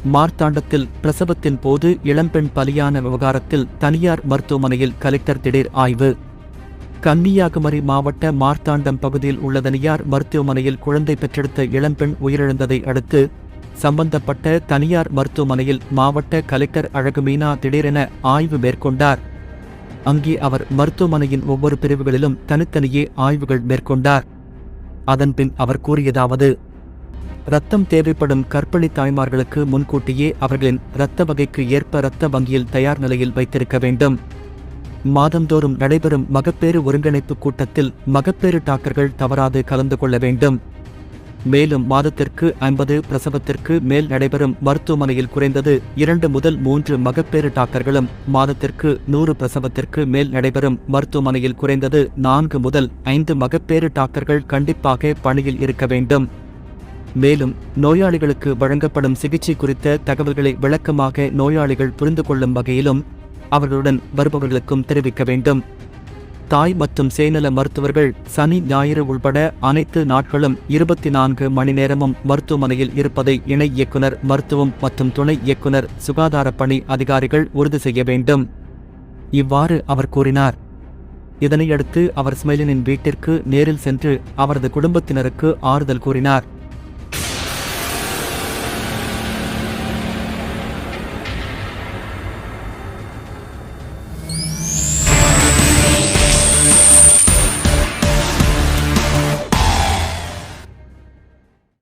மார்த்தாண்டத்தில் பிரசவத்தின் போது இளம்பெண் பலியான விவகாரத்தில் தனியார் மருத்துவமனையில் கலெக்டர் திடீர் ஆய்வு. கன்னியாகுமரி மாவட்ட மார்த்தாண்டம் பகுதியில் உள்ள தனியார் மருத்துவமனையில் குழந்தை பெற்றெடுத்த இளம்பெண் உயிரிழந்ததை அடுத்து சம்பந்தப்பட்ட தனியார் மருத்துவமனையில் மாவட்ட கலெக்டர் அழகுமீனா திடீரென ஆய்வு மேற்கொண்டார். அங்கே அவர் மருத்துவமனையின் ஒவ்வொரு பிரிவுகளிலும் தனித்தனியே ஆய்வுகள் மேற்கொண்டார். அதன்பின் அவர் கூறியதாவது: இரத்தம் தேவைப்படும் கர்ப்பிணி தாய்மார்களுக்கு முன்கூட்டியே அவர்களின் இரத்த வகைக்கு ஏற்ப இரத்த வங்கியில் தயார் நிலையில் வைத்திருக்க வேண்டும். மாதந்தோறும் நடைபெறும் மகப்பேறு ஒருங்கிணைப்பு கூட்டத்தில் மகப்பேறு டாக்டர்கள் தவறாது கலந்து கொள்ள வேண்டும். மேலும் மாதத்திற்கு 50 பிரசவத்திற்கு மேல் நடைபெறும் மருத்துவமனையில் குறைந்தது 2 முதல் 3 மகப்பேறு டாக்டர்களும், மாதத்திற்கு 100 பிரசவத்திற்கு மேல் நடைபெறும் மருத்துவமனையில் குறைந்தது 4 முதல் 5 மகப்பேறு டாக்டர்கள் கண்டிப்பாக பணியில் இருக்க வேண்டும். மேலும் நோயாளிகளுக்கு வழங்கப்படும் சிகிச்சை குறித்த தகவல்களை விளக்கமாக நோயாளிகள் புரிந்து கொள்ளும் வகையிலும் அவர்களுடன் வருபவர்களுக்கும் தெரிவிக்க வேண்டும். தாய் மற்றும் சேய்நல மருத்துவர்கள் சனி ஞாயிறு உள்பட அனைத்து நாட்களும் 24 மணி நேரமும் மருத்துவமனையில் இருப்பதை இணை இயக்குனர் மருத்துவம் மற்றும் துணை இயக்குனர் சுகாதார பணி அதிகாரிகள் உறுதி செய்ய வேண்டும். இவ்வாறு அவர் கூறினார். இதனையடுத்து அவர் ஸ்மைலினின் வீட்டிற்கு நேரில் சென்று அவரது குடும்பத்தினருக்கு ஆறுதல் கூறினார்.